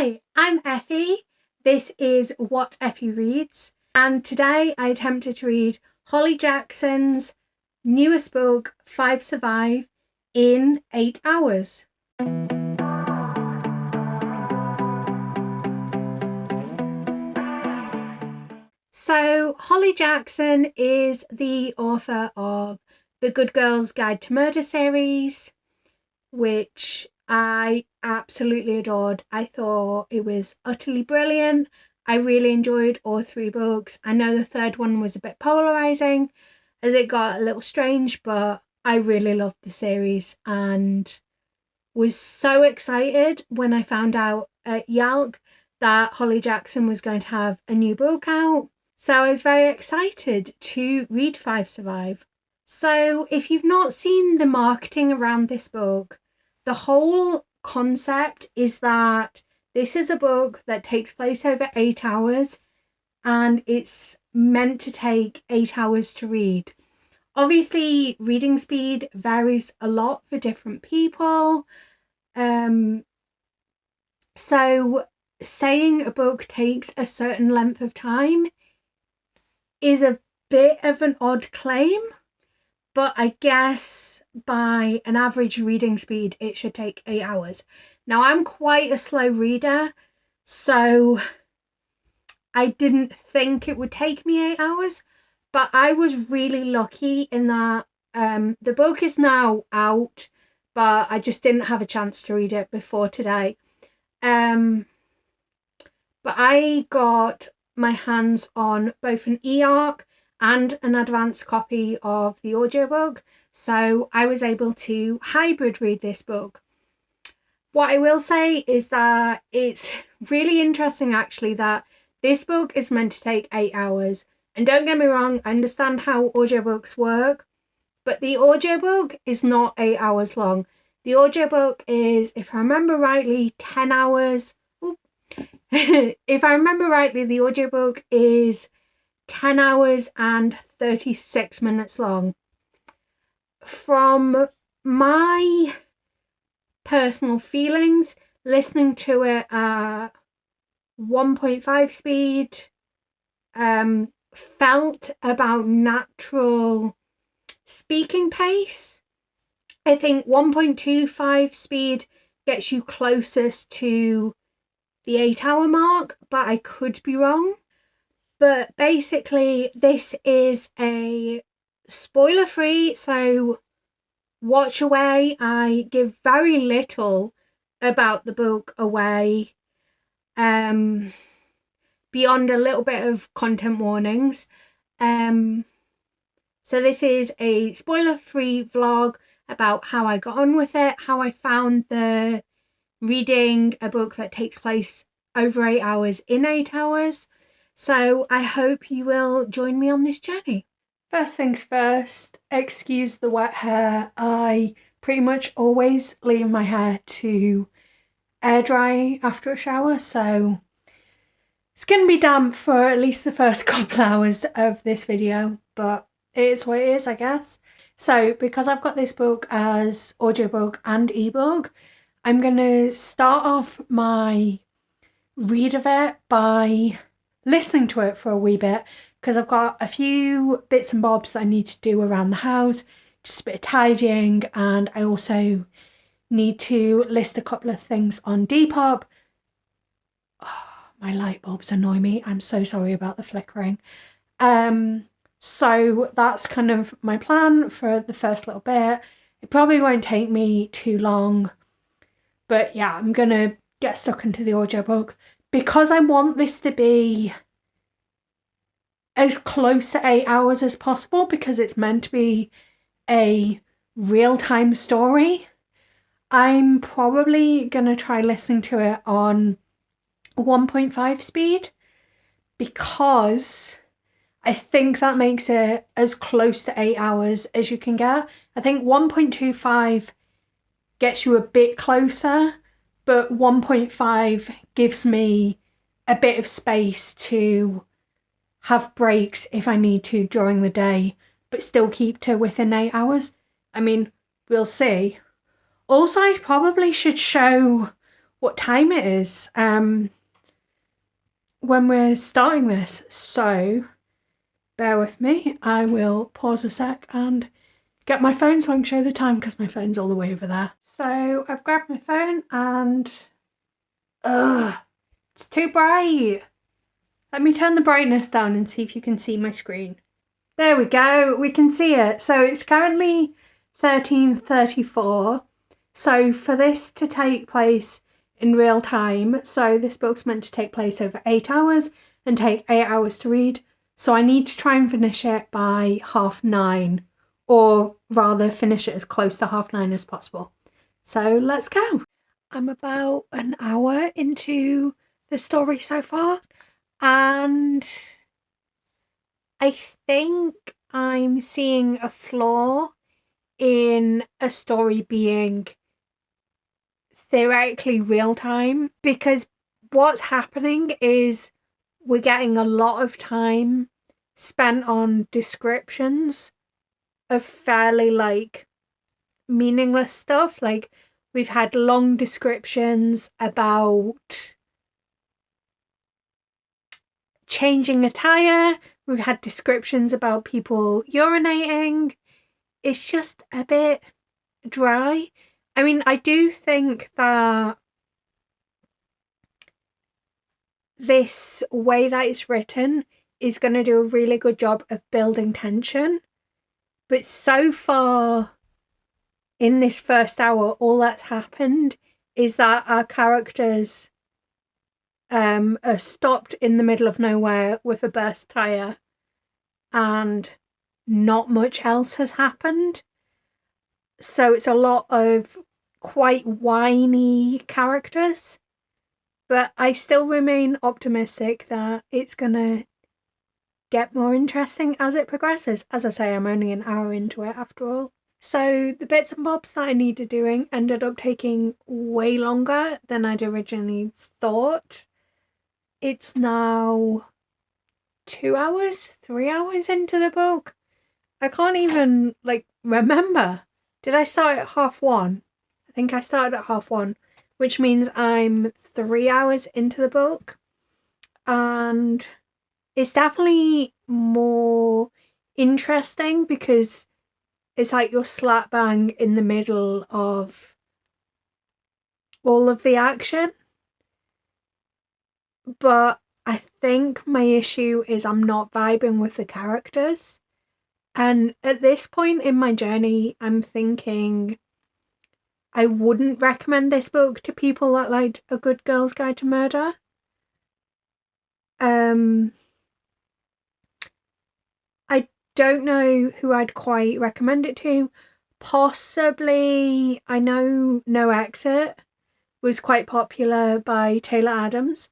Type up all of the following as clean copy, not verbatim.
Hi, I'm Effie. This is What Effie Reads, and today I attempted to read Holly Jackson's newest book, 5 Survive, in 8 hours. So, Holly Jackson is the author of the Good Girls Guide to Murder series, which I absolutely adored. I thought it was utterly brilliant. I really enjoyed all 3 books. I know the third one was a bit polarizing as it got a little strange, but I really loved the series and was so excited when I found out at Yalk that Holly Jackson was going to have a new book out. So I was very excited to read 5 Survive. So if you've not seen the marketing around this book, the whole concept is that this is a book that takes place over 8 hours and it's meant to take 8 hours to read. Obviously, reading speed varies a lot for different people. So saying a book takes a certain length of time is a bit of an odd claim, but I guess by an average reading speed, it should take 8 hours. Now, I'm quite a slow reader, so I didn't think it would take me 8 hours, but I was really lucky in that the book is now out, but I just didn't have a chance to read it before today. But I got my hands on both an e-arc and an advanced copy of the audiobook, so I was able to hybrid read this book. What I will say is that it's really interesting actually that this book is meant to take 8 hours, and don't get me wrong, I understand how audiobooks work, but the audiobook is not 8 hours long. The audiobook is, if I remember rightly, 10 hours. If I remember rightly, the audiobook is 10 hours and 36 minutes long. From my personal feelings, listening to it at 1.5 speed felt about natural speaking pace. I think 1.25 speed gets you closest to the 8 hour mark, but I could be wrong. But basically, this is a spoiler free, so watch away. I give very little about the book away, beyond a little bit of content warnings. So this is a spoiler free vlog about how I got on with it, how I found the reading a book that takes place over 8 hours in 8 hours. So I hope you will join me on this journey. First things first, excuse the wet hair. I pretty much always leave my hair to air dry after a shower, so it's going to be damp for at least the first couple hours of this video, but it is what it is, I guess. So because I've got this book as audiobook and ebook, I'm going to start off my read of it by listening to it for a wee bit, because I've got a few bits and bobs that I need to do around the house, just a bit of tidying, and I also need to list a couple of things on Depop. Oh, my light bulbs annoy me. I'm so sorry about the flickering. So that's kind of my plan for the first little bit. It probably won't take me too long, but yeah, I'm gonna get stuck into the audiobook because I want this to be as close to 8 hours as possible, because it's meant to be a real-time story. I'm probably gonna try listening to it on 1.5 speed because I think that makes it as close to 8 hours as you can get. I think 1.25 gets you a bit closer, but 1.5 gives me a bit of space to have breaks if I need to during the day, but still keep to within 8 hours. I mean, we'll see. Also, I probably should show what time it is when we're starting this. So bear with me. I will pause a sec and get my phone so I can show the time because my phone's all the way over there. So I've grabbed my phone and it's too bright. Let me turn the brightness down and see if you can see my screen. There we go, we can see it. So it's currently 13:34. So for this to take place in real time, so this book's meant to take place over 8 hours and take 8 hours to read. So I need to try and finish it by 9:30, or rather finish it as close to 9:30 as possible. So let's go. I'm about an hour into the story so far, and I think I'm seeing a flaw in a story being theoretically real time, because what's happening is we're getting a lot of time spent on descriptions of fairly meaningless stuff. Like, we've had long descriptions about changing a tire, we've had descriptions about people urinating. It's just a bit dry. I mean, I do think that this way that it's written is going to do a really good job of building tension. But so far in this first hour, all that's happened is that our characters are stopped in the middle of nowhere with a burst tire, and not much else has happened. So it's a lot of quite whiny characters, but I still remain optimistic that it's gonna get more interesting as it progresses. As I say, I'm only an hour into it after all. So the bits and bobs that I needed doing ended up taking way longer than I'd originally thought. It's now 2 hours, 3 hours into the book. I can't even remember. Did I start at 1:30? I think I started at 1:30, which means I'm 3 hours into the book. And it's definitely more interesting because it's like you're slap bang in the middle of all of the action. But I think my issue is I'm not vibing with the characters. And at this point in my journey, I'm thinking I wouldn't recommend this book to people that like A Good Girl's Guide to Murder. I don't know who I'd quite recommend it to. Possibly, I know No Exit was quite popular by Taylor Adams.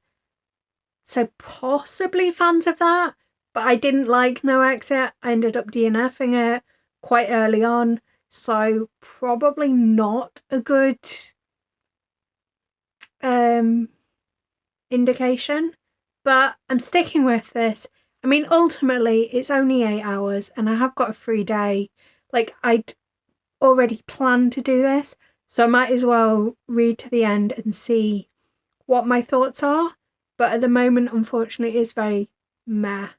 So possibly fans of that, but I didn't like No Exit. I ended up DNFing it quite early on, so probably not a good indication, but I'm sticking with this. I mean, ultimately, it's only 8 hours and I have got a free day. I'd already planned to do this, so I might as well read to the end and see what my thoughts are. But at the moment, unfortunately, it's very meh.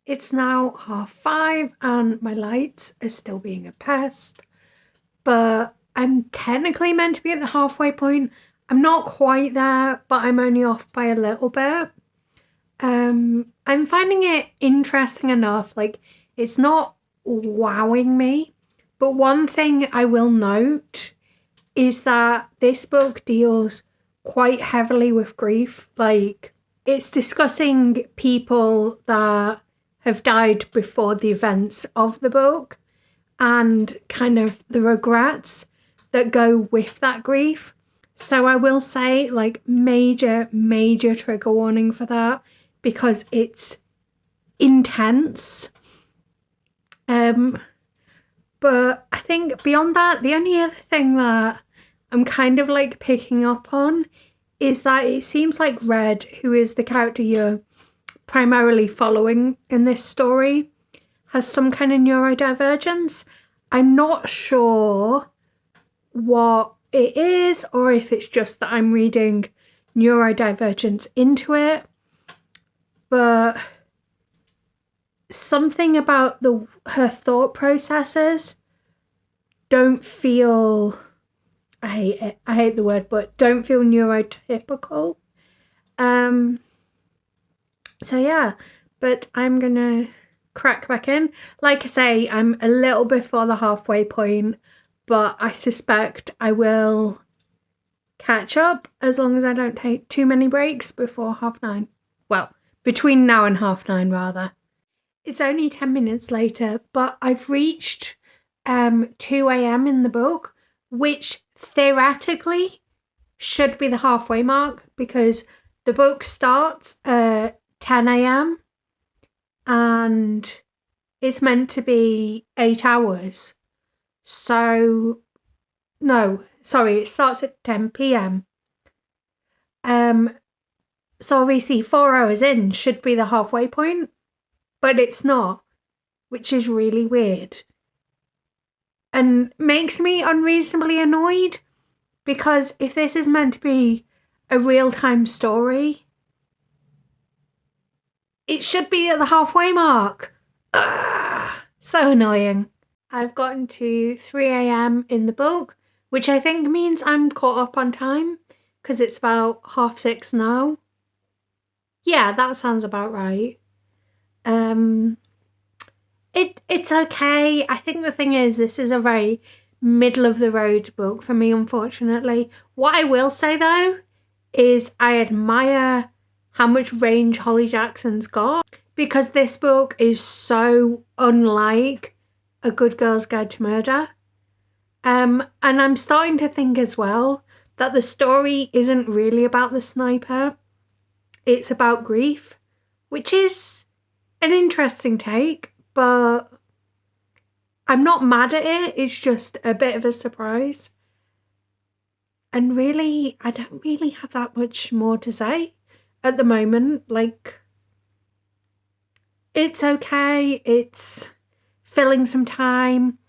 It's now 5:30 and my lights are still being a pest, but I'm technically meant to be at the halfway point. I'm not quite there, but I'm only off by a little bit. I'm finding it interesting enough. It's not wowing me, but one thing I will note is that this book deals quite heavily with grief. It's discussing people that have died before the events of the book and kind of the regrets that go with that grief. So I will say, major trigger warning for that, because it's intense. But I think beyond that, the only other thing that I'm kind of picking up on is that it seems like Red, who is the character you're primarily following in this story, has some kind of neurodivergence. I'm not sure what it is, or if it's just that I'm reading neurodivergence into it. But something about her thought processes don't feel, I hate it, I hate the word, but don't feel neurotypical. So yeah, but I'm gonna crack back in. Like I say, I'm a little before the halfway point, but I suspect I will catch up as long as I don't take too many breaks before 9:30. Well, between now and 9:30 rather. It's only 10 minutes later, but I've reached 2 a.m. in the book, which theoretically should be the halfway mark because the book starts at 10 a.m. and it's meant to be 8 hours. So, no, sorry, it starts at 10 p.m. So obviously 4 hours in should be the halfway point, but it's not, which is really weird. And makes me unreasonably annoyed because if this is meant to be a real-time story, it should be at the halfway mark. So annoying. I've gotten to 3 a.m. in the book, which I think means I'm caught up on time because it's about 6:30 now. Yeah, that sounds about right. It's okay. I think the thing is, this is a very middle of the road book for me, unfortunately. What I will say though is I admire how much range Holly Jackson's got because this book is so unlike A Good Girl's Guide to Murder. And I'm starting to think as well that the story isn't really about the sniper. It's about grief, which is an interesting take, but I'm not mad at it. It's just a bit of a surprise. And really, I don't really have that much more to say at the moment. Like, it's okay. It's filling some time.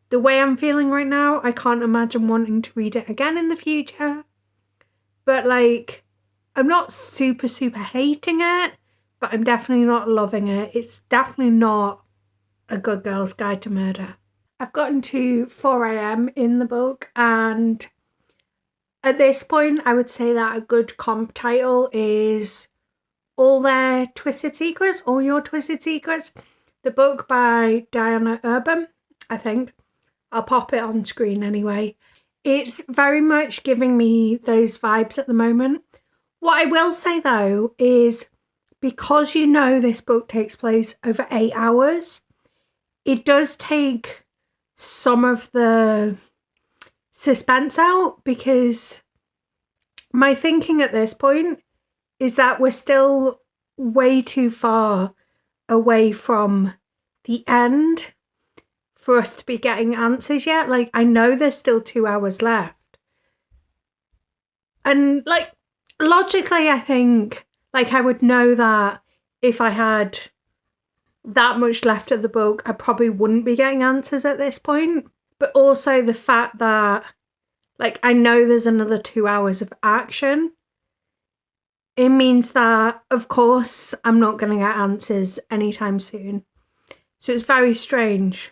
The way I'm feeling right now, I can't imagine wanting to read it again in the future. But like, I'm not super hating it, but I'm definitely not loving it. It's definitely not A Good Girl's Guide to Murder. I've gotten to 4 a.m. in the book, and at this point, I would say that a good comp title is All Your Twisted Secrets, the book by Diana Urban, I think. I'll pop it on screen anyway. It's very much giving me those vibes at the moment. What I will say though is because you know this book takes place over 8 hours, it does take some of the suspense out because my thinking at this point is that we're still way too far away from the end for us to be getting answers yet. Like, I know there's still 2 hours left. And like, logically, I think, like, I would know that if I had that much left of the book, I probably wouldn't be getting answers at this point. But also the fact that, like, I know there's another 2 hours of action. It means that, of course, I'm not going to get answers anytime soon. So it's very strange.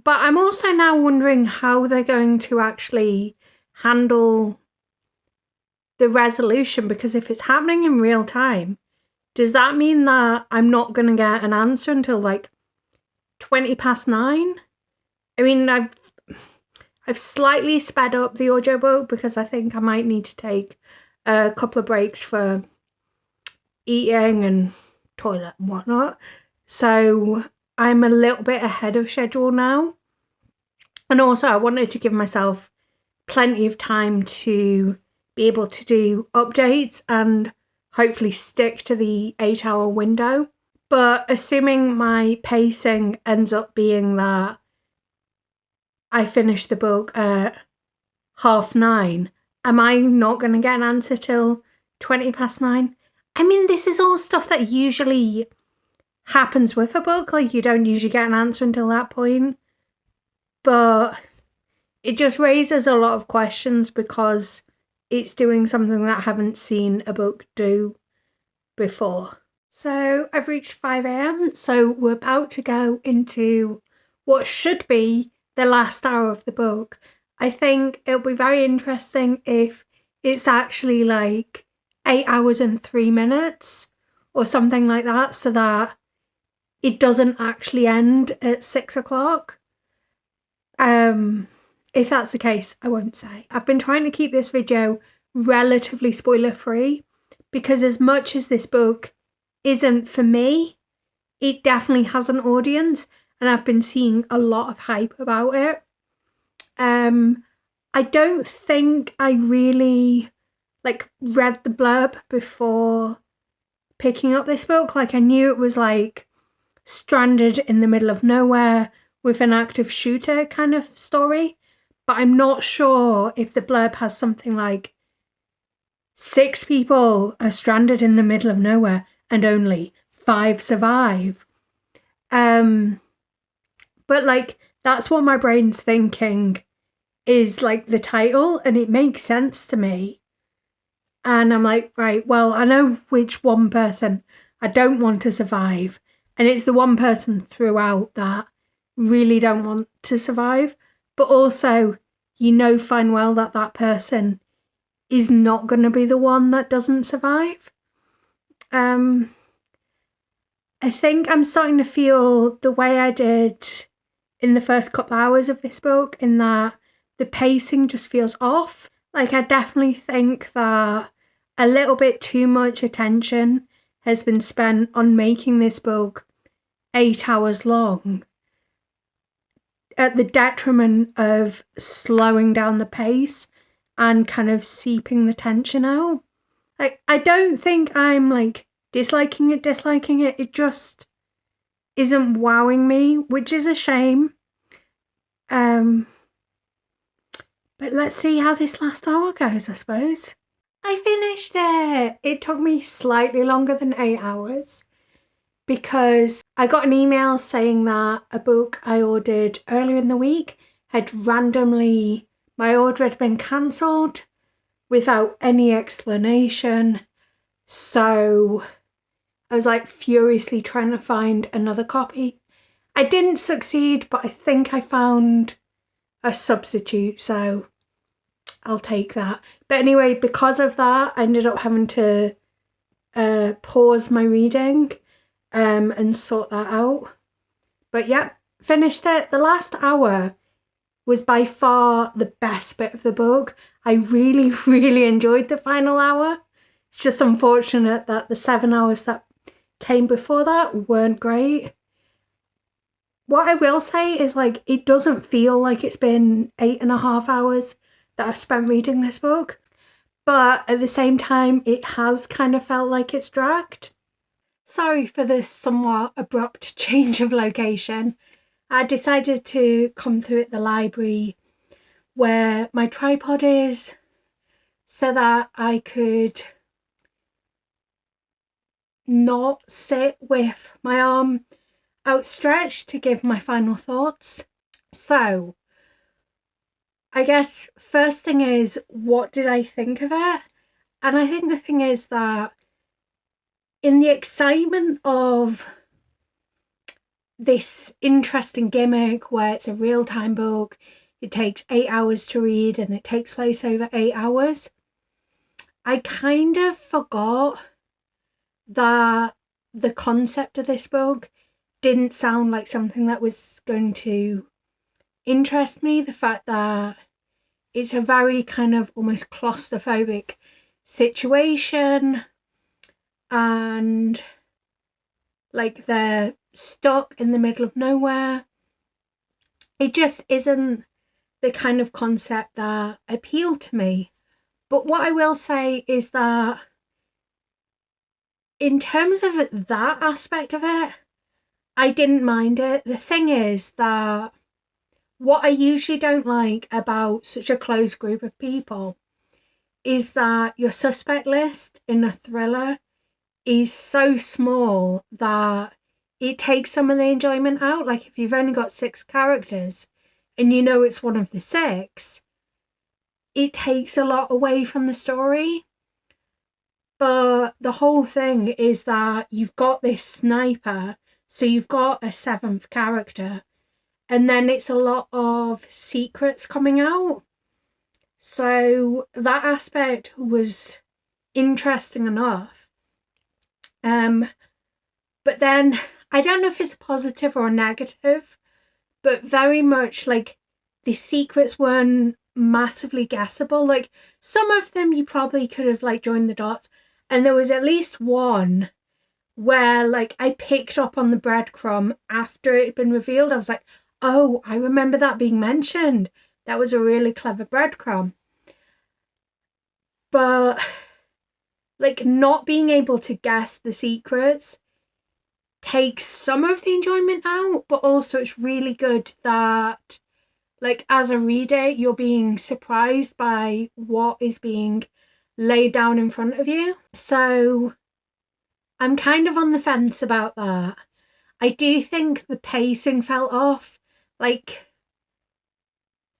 But I'm also now wondering how they're going to actually handle the resolution, because if it's happening in real time, does that mean that I'm not going to get an answer until like 9:20? I mean, I've slightly sped up the audiobook because I think I might need to take a couple of breaks for eating and toilet and whatnot. So I'm a little bit ahead of schedule now. And also I wanted to give myself plenty of time to be able to do updates and hopefully stick to the 8-hour window. But assuming my pacing ends up being that I finish the book at 9:30, am I not going to get an answer till 9:20? I mean, this is all stuff that usually happens with a book. Like, you don't usually get an answer until that point. But it just raises a lot of questions because it's doing something that I haven't seen a book do before. So I've reached 5 a.m, so we're about to go into what should be the last hour of the book. I think it'll be very interesting if it's actually like 8 hours and 3 minutes or something like that, so that it doesn't actually end at 6 o'clock. If that's the case, I won't say. I've been trying to keep this video relatively spoiler free because as much as this book isn't for me, it definitely has an audience and I've been seeing a lot of hype about it. I don't think I really read the blurb before picking up this book. I knew it was stranded in the middle of nowhere with an active shooter kind of story, but I'm not sure if the blurb has something like 6 people are stranded in the middle of nowhere and only 5 survive. But that's what my brain's thinking is the title, and it makes sense to me. And I'm like, right, well, I know which one person I don't want to survive, and it's the one person throughout that really don't want to survive, but also fine well that that person is not going to be the one that doesn't survive. I think I'm starting to feel the way I did in the first couple hours of this book, in that the pacing just feels off. I definitely think that a little bit too much attention has been spent on making this book 8 hours long, at the detriment of slowing down the pace and kind of seeping the tension out. I don't think I'm disliking it. It just isn't wowing me, which is a shame. But let's see how this last hour goes, I suppose. I finished it. It took me slightly longer than 8 hours because I got an email saying that a book I ordered earlier in the week my order had been cancelled without any explanation. So I was furiously trying to find another copy. I didn't succeed, but I think I found a substitute, so I'll take that. But anyway, because of that, I ended up having to pause my reading and sort that out. But yeah, finished it. The last hour was by far the best bit of the book. I really, really enjoyed the final hour. It's just unfortunate that the 7 hours that came before that weren't great. What I will say is it doesn't feel like it's been 8.5 hours that I've spent reading this book, but at the same time it has kind of felt like it's dragged. Sorry for this somewhat abrupt change of location. I decided to come through at the library where my tripod is so that I could not sit with my arm outstretched to give my final thoughts. So, I guess first thing is, what did I think of it? And I think the thing is that in the excitement of this interesting gimmick where it's a real-time book, it takes 8 hours to read and it takes place over 8 hours, I kind of forgot that the concept of this book didn't sound like something that was going to interest me. The fact that it's a very kind of almost claustrophobic situation, and they're stuck in the middle of nowhere. It just isn't the kind of concept that appealed to me. But what I will say is that in terms of that aspect of it, I didn't mind it. The thing is that what I usually don't like about such a close group of people is that your suspect list in a thriller is so small that it takes some of the enjoyment out. If you've only got 6 characters and you know it's one of the 6, it takes a lot away from the story. But the whole thing is that you've got this sniper, so you've got a 7th character, and then it's a lot of secrets coming out. So that aspect was interesting enough. But then I don't know if it's positive or negative, but very much like the secrets weren't massively guessable. Like some of them you probably could have like joined the dots, and there was at least one where like I picked up on the breadcrumb after it had been revealed. I was like, oh, I remember that being mentioned. That was a really clever breadcrumb. But like not being able to guess the secrets takes some of the enjoyment out, but also it's really good that like as a reader you're being surprised by what is being laid down in front of you. So I'm kind of on the fence about that. I do think the pacing fell off. Like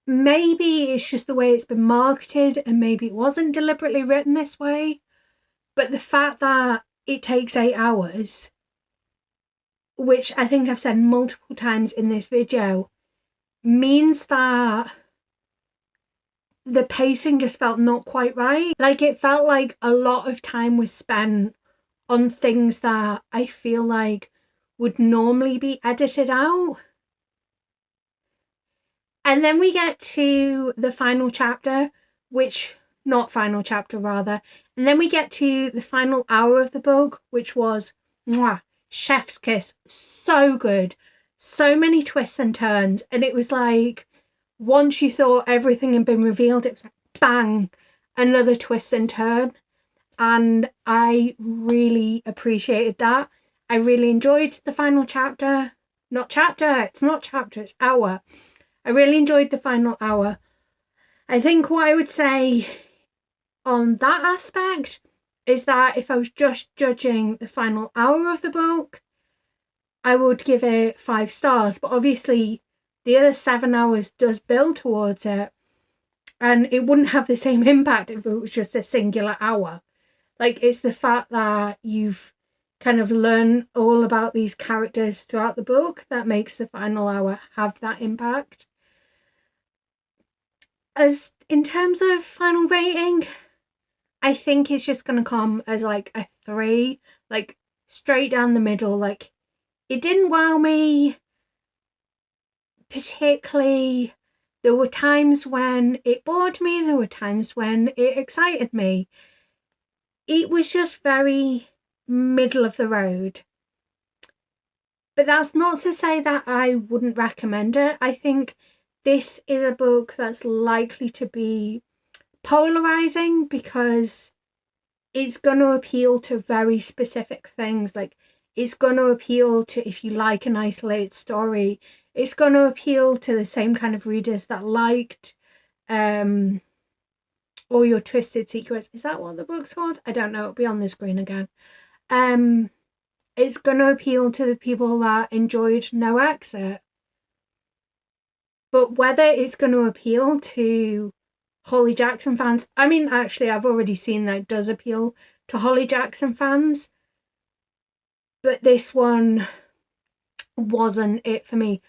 maybe it's just the way it's been marketed and maybe it wasn't deliberately written this way, but the fact that it takes 8 hours, which I think I've said multiple times in this video, means that the pacing just felt not quite right. Like it felt like a lot of time was spent on things that I feel like would normally be edited out. And then we get to the final chapter, not final chapter rather, and then we get to the final hour of the book, which was mwah, chef's kiss. So good. So many twists and turns. And it was like, once you thought everything had been revealed, it was like, bang, another twist and turn. And I really appreciated that. I really enjoyed the final chapter. It's hour. I really enjoyed the final hour. I think what I would say on that aspect is that if I was just judging the final hour of the book, I would give it 5 stars. But obviously, the other 7 hours does build towards it. And it wouldn't have the same impact if it was just a singular hour. Like, it's the fact that you've kind of learned all about these characters throughout the book that makes the final hour have that impact. As in terms of final rating, I think it's just going to come as like a 3, like straight down the middle. Like it didn't wow me particularly. There were times when it bored me, there were times when it excited me. It was just very middle of the road. But that's not to say that I wouldn't recommend it. I think this is a book that's likely to be polarizing because it's going to appeal to very specific things. Like it's going to appeal to if you like an isolated story. It's going to appeal to the same kind of readers that liked All Your Twisted Secrets. Is that what the book's called? I don't know. It'll be on the screen again. It's going to appeal to the people that enjoyed No Exit. But whether it's going to appeal to Holly Jackson fans, I mean, actually, I've already seen that it does appeal to Holly Jackson fans. But this one wasn't it for me.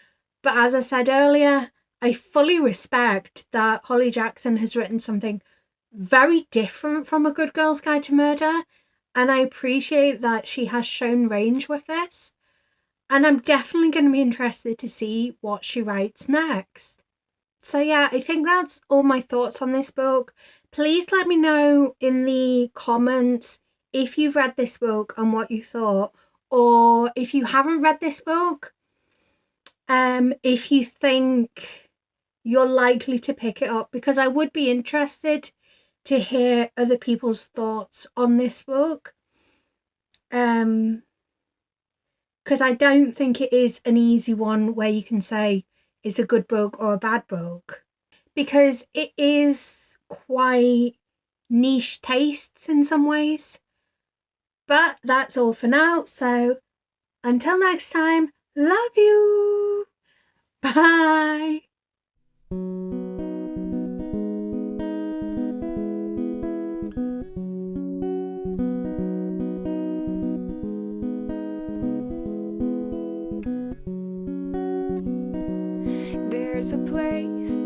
But as I said earlier, I fully respect that Holly Jackson has written something very different from A Good Girl's Guide to Murder. And I appreciate that she has shown range with this. And I'm definitely going to be interested to see what she writes next. So yeah, I think that's all my thoughts on this book. Please let me know in the comments if you've read this book and what you thought. Or if you haven't read this book, if you think you're likely to pick it up, because I would be interested to hear other people's thoughts on this book. Because I don't think it is an easy one where you can say it's a good book or a bad book, because it is quite niche tastes in some ways. But that's all for now. So until next time, love you. Bye. There's a place